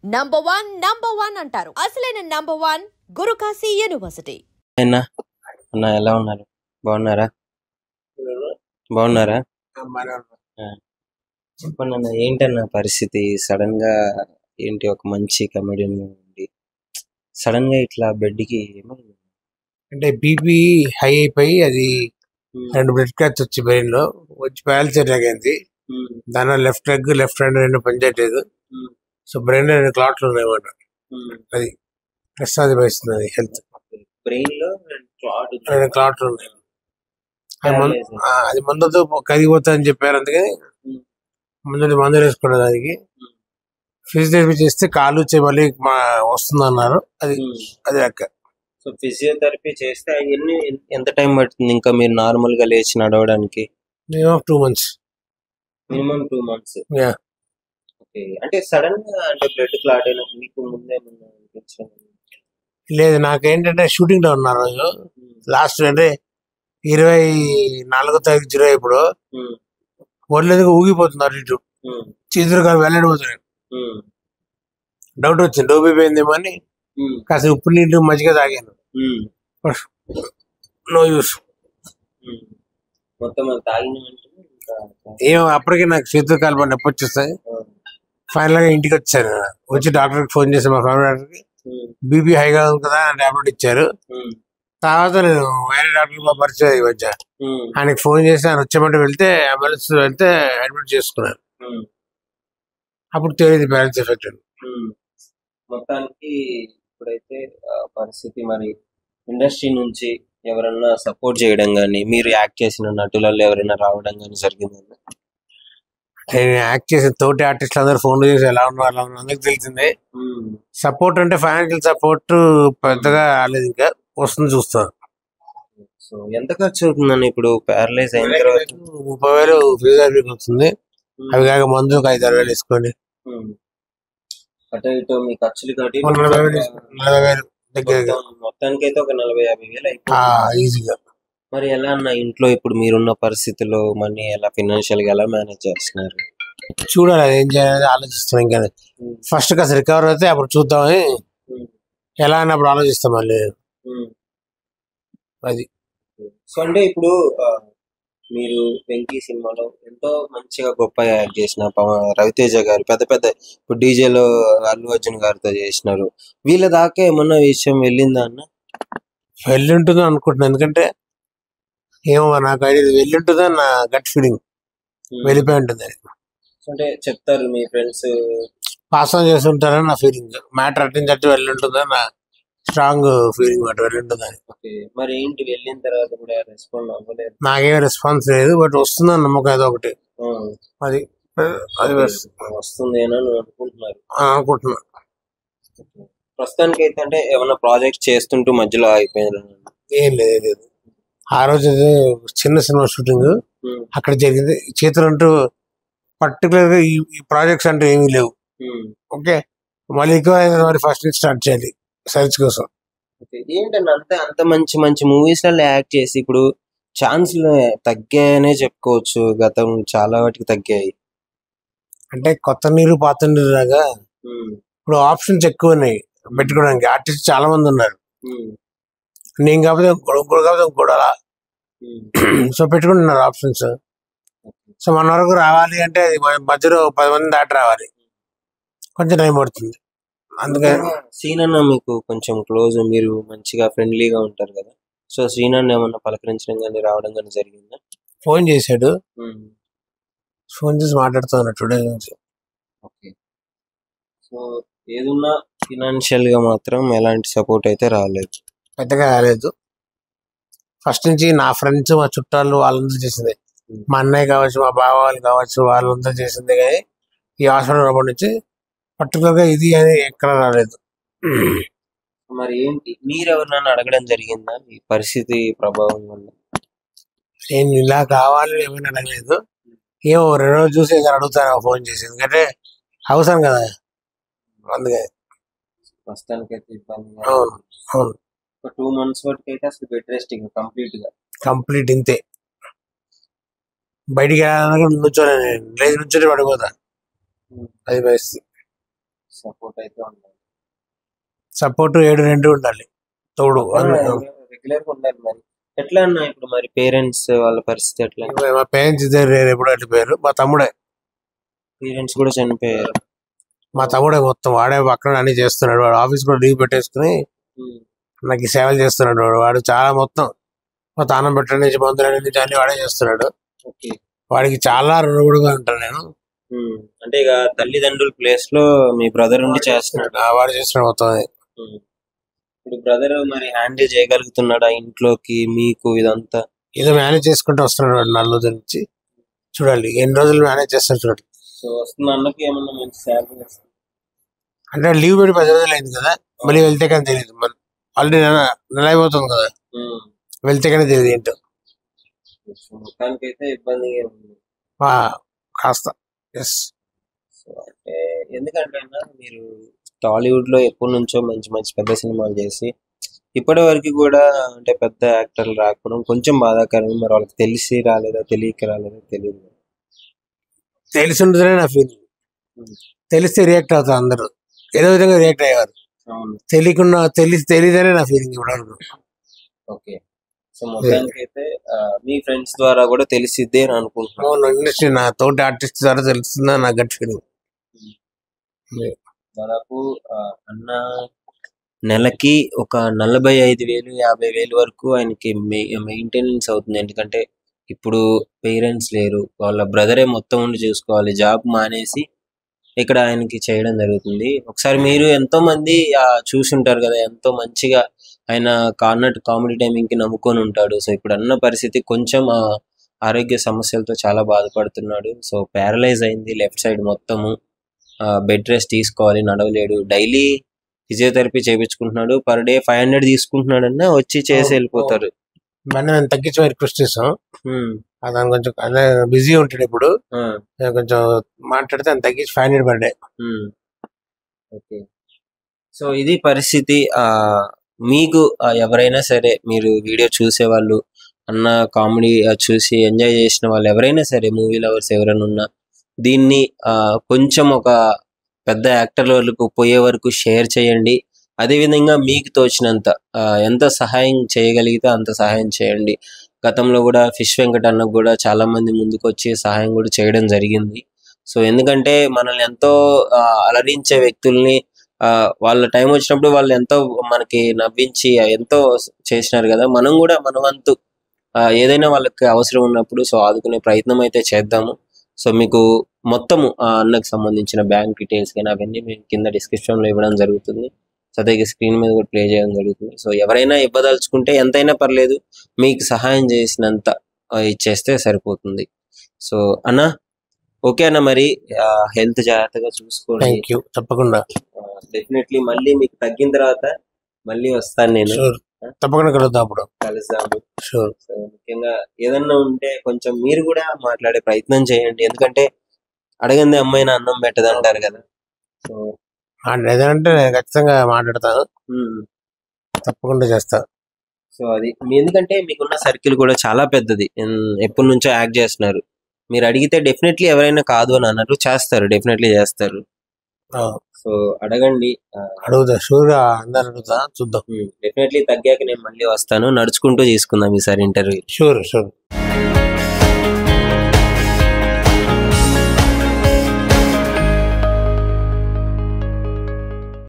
Number one అంటారు. అసలైన number 1 Guru Kashi university. అన్నా అన్న ఎలా ఉన్నారు? బాగున్నారా? బాగున్నారా? ఆ, చెప్పండి అన్న, ఏంటన్న పరిస్థితి? సడన్ గా ఏంటి, ఒక మంచి కమెడియన్ ఉండి సడన్ గా ఇట్లా బెడ్ కి ఏమైంది? అంటే బీపీ హై అయిపోయి అది 2 బ్లడ్ క్లాట్స్ వచ్చి బ్రెయిన్ లో వచ్చి ప్యారలైజ్ అటాక్ అయింది. దాని లెఫ్ట్ లెగ్ లెఫ్ట్ హ్యాండ్ 2 పనిచేయట్లేదు. సో బ్రెయిన్ లో 2 క్లాట్లు ఉన్నాయన్నమాట. అది ప్రసాది వహిస్తుంది హెల్త్. బ్రెయిన్ లో 2 క్లాట్లు ఉన్నాయి. అది మందుతో కరిగిపోతా అని చెప్పారు. అందుకని మందులు వేసుకున్నారు. దానికి ఫిజియోథెరపీ చేస్తే కాలు వచ్చే మళ్ళీ వస్తుంది అన్నారు. అది లెక్క. సో ఫిజియోథెరపీ చేస్తే ఎంత టైం పడుతుంది ఇంకా మీరు నార్మల్ గా లేచి నడవడానికి? Minimum 2 months. Minimum 2 months. Okay. అంటే సడన్ గా అంటే బ్లడ్ క్లాట్ అయినా మీకు ముందే లేదు, నాకేంటంటే షూటింగ్ లో ఉన్నారు రోజు లాస్ట్ అంటే 24వ తారీఖు జులై. ఇప్పుడు ఒళ్ళెందుకు ఊగిపోతున్నారు, ఇటు చేతులు కాదు వెళ్ళడిపోతున్నాయి. డౌట్ వచ్చింది, డోబీ అయిందేమో అని కాస్త ఉప్పు నీళ్ళు మజ్జిగ తాగాను. No use. మొత్తం ఏమో అప్పటికే నాకు చేతులు కాలు నొప్పి వచ్చేస్తాయి. ఫైనల్ గా ఇంటికి వచ్చాను. వచ్చి డాక్టర్కి ఫోన్ చేశాను, మా ఫ్యామిలీ డాక్టర్కి. బీపీ హైగా ఉంది కదా అని టాబ్లెట్ ఇచ్చారు. తర్వాత నేను వేరే డాక్టర్ పరిచయం వచ్చా, ఆయనకి ఫోన్ చేసి ఆయన వచ్చేమంటే వెళ్తే అంబులెన్స్ వెళ్తే అడ్మిట్ చేసుకున్నాను. అప్పుడు తెలియదు బ్యాలెన్స్ ఎఫెక్ట్ అని. మొత్తానికి ఇప్పుడైతే పరిస్థితి మరి ఇండస్ట్రీ నుంచి ఎవరన్నా సపోర్ట్ చేయడం కానీ, మీరు యాక్ట్ చేసిన నటులలో ఎవరైనా రావడం కానీ జరిగిందండి? నేను యాక్ట్ చేసిన తోటి ఆర్టిస్టులు అందరూ ఫోన్ చేసి ఎలా ఉన్నారు అందరికి తెలిసిందే. సపోర్ట్ అంటే ఫైనాన్షియల్ సపోర్ట్ పెద్దగా రాలేదు, ఇంకా వస్తుంది చూస్తాను. సో ఎంత ఖర్చు అవుతుందని ఇప్పుడు ప్యారలైజ్ అయిన తర్వాత? 30,000 ఫిజియోథెరపీకి వస్తుంది. అవి కాక మందు ఒక 5-6 వేలు వేసుకోండి. అటు ఇటు మీ ఖర్చులు కట్టి 40,000 దగ్గర మొత్తానికి అయితే ఒక 40-50 వేలు అయిపోతుంది ఈజీగా. మరి ఎలా అన్న ఇంట్లో ఇప్పుడు మీరున్న పరిస్థితుల్లో మనీ ఎలా ఫైనాన్షియల్ గా ఎలా మేనేజ్ చేస్తున్నారు? చూడాలి, అది ఏం చేయాలి ఆలోచిస్తాం. ఇంకా ఫస్ట్ కాస్త రికవర్ అయితే అప్పుడు చూద్దామని, ఎలా అన్నప్పుడు ఆలోచిస్తాం మళ్ళీ. అది సో అంటే ఇప్పుడు మీరు వెంకీ సినిమాలో ఎంతో మంచిగా గొప్ప యాక్ట్ చేసిన రవితేజ గారు, పెద్ద ఇప్పుడు డీజేలో అల్లు అర్జున్ గారితో చేసినారు. వీళ్ళ దాకా ఏమన్నా విషయం వెళ్ళిందా అన్న? వెళ్ళి ఉంటుందో అనుకుంటున్నాను, ఎందుకంటే ఏమో నాకు ఐడియా వెళ్ళి ఉంటుందని నా గట్ ఫీలింగ్. వెళ్ళిపోయి ఉంటుంది అంటే చెప్తారు మీ ఫ్రెండ్స్ పాస్ ఆన్ చేస్తుంటారని నా ఫీలింగ్. మ్యాటర్ అట్టించట్టు వెళ్ళి ఉంటుందని నా స్ట్రాంగ్ ఫీలింగ్. మాట వెళ్ళి ఉంటుందని. మరి ఏంటి వెళ్ళిన తర్వాత కూడా రెస్పాండ్ అవ్వలేదు? నాకేం రెస్పాన్స్ లేదు, బట్ వస్తుందని నమ్మకం ఏదో ఒకటి. అది అది వస్తుంది అని అనుకుంటున్నా. ప్రస్తుతానికి అయితే అంటే ఏమన్నా ప్రాజెక్ట్ చేస్తుంటూ మధ్యలో అయిపోయింది? ఏం లేదు. ఆ రోజు చిన్న సినిమా షూటింగ్ అక్కడ జరిగింది. చేతులు అంటూ పర్టికులర్ గా ఈ ప్రాజెక్ట్స్ అంటే ఏమీ లేవు. ఓకే, మళ్ళీ ఎక్కువ ఫస్ట్ నుంచి స్టార్ట్ చేయాలి సర్చ్ కోసం. ఏంటంటే అంత మంచి మూవీస్ లలో యాక్ట్ చేసి ఇప్పుడు ఛాన్స్లు తగ్గాయనే చెప్పుకోవచ్చు. గతం చాలా వాటికి తగ్గాయి. అంటే కొత్త నీరు పాత నీరు లాగా ఇప్పుడు ఆప్షన్స్ ఎక్కువ ఉన్నాయి పెట్టుకోవడానికి. ఆర్టిస్ట్ చాలా మంది ఉన్నారు. నేను కాకపోతే ఇంకోటి అలా సో పెట్టుకుంటున్నారు ఆప్షన్స్. సో మన వరకు రావాలి అంటే అది మధ్యలో 10 మంది దాటి రావాలి, కొంచెం టైం పడుతుంది. అందుకని శ్రీనన్న మీకు కొంచెం క్లోజ్, మీరు మంచిగా ఫ్రెండ్లీగా ఉంటారు కదా. సో శ్రీనన్న ఏమన్నా పలకరించడం కానీ రావడం కానీ జరిగిందా? ఫోన్ చేశాడు, ఫోన్ చేసి మాట్లాడుతున్నా టుడే నుంచి. ఓకే. సో ఏదున్నా ఫినాన్షియల్ గా మాత్రం ఎలాంటి సపోర్ట్ అయితే రాలేదు, పెద్దగా రాలేదు. ఫస్ట్ నుంచి నా ఫ్రెండ్స్, మా చుట్టాలు వాళ్ళంతా చేసింది. మా అన్నయ్య కావచ్చు, మా బావ వాళ్ళు కావచ్చు, వాళ్ళంతా చేసింది. కానీ ఈ హాస్పిటల్ ఉన్నప్పటి నుంచి పర్టికులర్ గా ఇది అని ఎక్కడ రాలేదు. మరి ఏంటి మీరు ఎవరినైనా అడగడం జరిగిందా ఈ పరిస్థితి ప్రభావం వల్ల? నేను ఇలా కావాలని ఏమైనా అడగలేదు. ఏమో 2 రోజులు చూసి అడుగుతాను ఫోన్ చేసి, ఎందుకంటే అవసరం కదా. అందుకే ప్రస్తుతానికి అయితే ఇబ్బంది. అవును అవును. 2 months వరకు అయితే అసలు బెడ్ రెస్ట్ కంప్లీట్ ఇంతే. బయటికి వెళ్ళాలన్నా నుంచోనే, లేదు నుంచోనే పడిపోతా. అది పరిస్థితి. సపోర్ట్ అయితే ఉండాలి. సపోర్ట్ 7-2 ఉండాలి తోడు. రెగ్యులర్ గా ఉండాలి. మరి ఎట్లా అన్న ఇప్పుడు మరి పేరెంట్స్ వాళ్ళ పరిస్థితి ఎట్లా? మా పేరెంట్స్ ఇద్దరు ఎప్పుడు వెళ్ళిపోయారు. మా తమ్ముడే, పేరెంట్స్ కూడా చనిపోయారు. మా తమ్ముడే మొత్తం వాడే పక్కన అన్ని చేస్తున్నాడు. వాడు ఆఫీస్ కూడా లీవ్ పెట్టేసుకుని నాకు ఈ సేవలు చేస్తున్నాడు. వాడు చాలా మొత్తం తానం పెట్టడం నుంచి మందుల నుంచి అన్ని వాడే చేస్తున్నాడు. వాడికి చాలా రుణపడిగా ఉంటాను నేను. అంటే ఇక తల్లిదండ్రుల ప్లేస్ లో మీ బ్రదర్ ఉండి చేస్తున్నాడు. వాడు చేస్తున్నాడు మొత్తం. ఇప్పుడు బ్రదర్ మరి హ్యాండిల్ చేయగలుగుతున్నాడా ఇంట్లోకి మీకు ఇదంతా? ఏదో మేనేజ్ చేసుకుంటూ వస్తున్నాడు వాడు నల్లు నుంచి. చూడాలి ఎన్ని రోజులు మేనేజ్ చేస్తాడు చూడండి. సో వస్తున్న అన్నకి ఏమన్నా మంచి శాలరీ వస్తుంది అంటే లీవ్ పెట్టి 10 రోజులు అయింది కదా, మళ్ళీ వెళ్తే కానీ తెలియదు. మన ఆల్రెడీ నెల అయిపోతుంది కదా, వెళ్తే కానీ తెలియదు ఏంటో. మొత్తానికి అయితే ఇబ్బందిగా ఉంది కాస్త. ఎస్. సో అంటే ఎందుకంటే మీరు టాలీవుడ్ లో ఎప్పటి నుంచో మంచి మంచి పెద్ద సినిమాలు చేసి ఇప్పటి వరకు కూడా అంటే పెద్ద యాక్టర్లు రాకపోవడం కొంచెం బాధాకరం. మరి వాళ్ళకి తెలిసి రాలేదా తెలియక రాలేదా తెలియదు. తెలిసి ఉంటుందనే నా ఫీలింగ్. తెలిస్తే రియాక్ట్ అవుతారు అందరూ, ఏదో విధంగా రియాక్ట్ అయ్యేవారు. తెలియకుండా తెలియదనే నా ఫీలింగ్ ఇప్పటివరకు. ఓకే. సో మొత్తానికి అయితే మీ ఫ్రెండ్స్ ద్వారా కూడా తెలిసిద్దే అని అనుకుంటున్నాను. ఇండస్ట్రీ నా తోటి ఆర్టిస్ట్ ద్వారా తెలుస్తుందా నా గట్ ఫీలింగ్. దాదాపు అన్న నెలకి ఒక 45,000 50,000 వరకు ఆయనకి మెయింటెనెన్స్ అవుతుంది. ఎందుకంటే ఇప్పుడు పేరెంట్స్ లేరు, వాళ్ళ బ్రదరే మొత్తం ఉండి చూసుకోవాలి. జాబ్ మానేసి ఇక్కడ ఆయనకి చేయడం జరుగుతుంది. ఒకసారి మీరు ఎంతో మంది చూసి ఉంటారు కదా, ఎంతో మంచిగా ఆయన కార్నట్ కామెడీ టైమింగ్ కి నమ్ముకొని ఉంటాడు. సో ఇప్పుడు అన్న పరిస్థితి కొంచెం ఆరోగ్య సమస్యలతో చాలా బాధపడుతున్నాడు. సో ప్యారలైజ్ అయింది లెఫ్ట్ సైడ్ మొత్తము. బెడ్ రెస్ట్ తీసుకోవాలి, నడవలేడు. డైలీ ఫిజియోథెరపీ చేయించుకుంటున్నాడు. పర్ డే 500 తీసుకుంటున్నాడు అన్న, వచ్చి చేసి వెళ్ళిపోతారు. మనం తగ్గించి రిక్వెస్ట్ చేస్తాం. అతను కొంచెం అదే బిజీ ఉంటాడు ఇప్పుడు, కొంచెం మాట్లాడితే ఆయన తగ్గించి 500 పర్ డే. ఓకే. సో ఇది పరిస్థితి. మీకు ఎవరైనా సరే, మీరు వీడియో చూసేవాళ్ళు, అన్న కామెడీ చూసి ఎంజాయ్ చేసిన వాళ్ళు ఎవరైనా సరే, మూవీ లవర్స్ ఎవరైనా ఉన్నా, దీన్ని కొంచెం ఒక పెద్ద యాక్టర్ల వరకు పోయే వరకు షేర్ చేయండి. అదేవిధంగా మీకు తోచినంత ఎంత సహాయం చేయగలిగితే అంత సహాయం చేయండి. గతంలో కూడా ఫిష్ వెంకట్ అన్నకు కూడా చాలా మంది ముందుకు వచ్చి సహాయం కూడా చేయడం జరిగింది. సో ఎందుకంటే మనల్ని ఎంతో అలరించే వ్యక్తుల్ని వాళ్ళ టైం వచ్చినప్పుడు వాళ్ళు ఎంతో మనకి నవ్వించి ఎంతో చేసినారు కదా, మనం కూడా మన వంతు ఏదైనా వాళ్ళకి అవసరం ఉన్నప్పుడు సో ఆదుకునే ప్రయత్నం అయితే చేద్దాము. సో మీకు మొత్తము అన్నకు సంబంధించిన బ్యాంక్ డీటెయిల్స్ కానీ అవన్నీ మేము కింద డిస్క్రిప్షన్లో ఇవ్వడం జరుగుతుంది. సో అదే స్క్రీన్ మీద కూడా ప్లే చేయడం జరుగుతుంది. సో ఎవరైనా ఇవ్వదలుచుకుంటే ఎంతైనా పర్లేదు, మీకు సహాయం చేసినంత ఇచ్చేస్తే సరిపోతుంది. సో అన్న ఓకే అన్న, మరి హెల్త్ జాగ్రత్తగా చూసుకోండి. తప్పకుండా డెఫినెట్లీ మళ్ళీ మీకు తగ్గిన తర్వాత మళ్ళీ వస్తాను నేను. తప్పకుండా కలుద్దాము. ముఖ్యంగా ఏదన్నా ఉంటే కొంచెం మీరు కూడా మాట్లాడే ప్రయత్నం చేయండి. ఎందుకంటే అడగంది అమ్మాయిని అన్నం పెట్టదు అంటారు కదా. సో ఏదంటే ఖచ్చితంగా మాట్లాడతాను, తప్పకుండా చేస్తా. సో అది ఎందుకంటే మీకున్న సర్కిల్ కూడా చాలా పెద్దది, ఎప్పటి నుంచో యాక్ట్ చేస్తున్నారు. మీరు అడిగితే డెఫినెట్లీ ఎవరైనా కాదు అని అన్నారు, చేస్తారు, డెఫినెట్లీ చేస్తారు. సో అడగండి, అడుగుతా, షూర్ అందరు అడుగుతా, చూద్దాం. డెఫినెట్లీ తగ్గాక నేను మళ్ళీ వస్తాను, నడుచుకుంటూ తీసుకుందాం ఈసారి ఇంటర్వ్యూ. షూర్.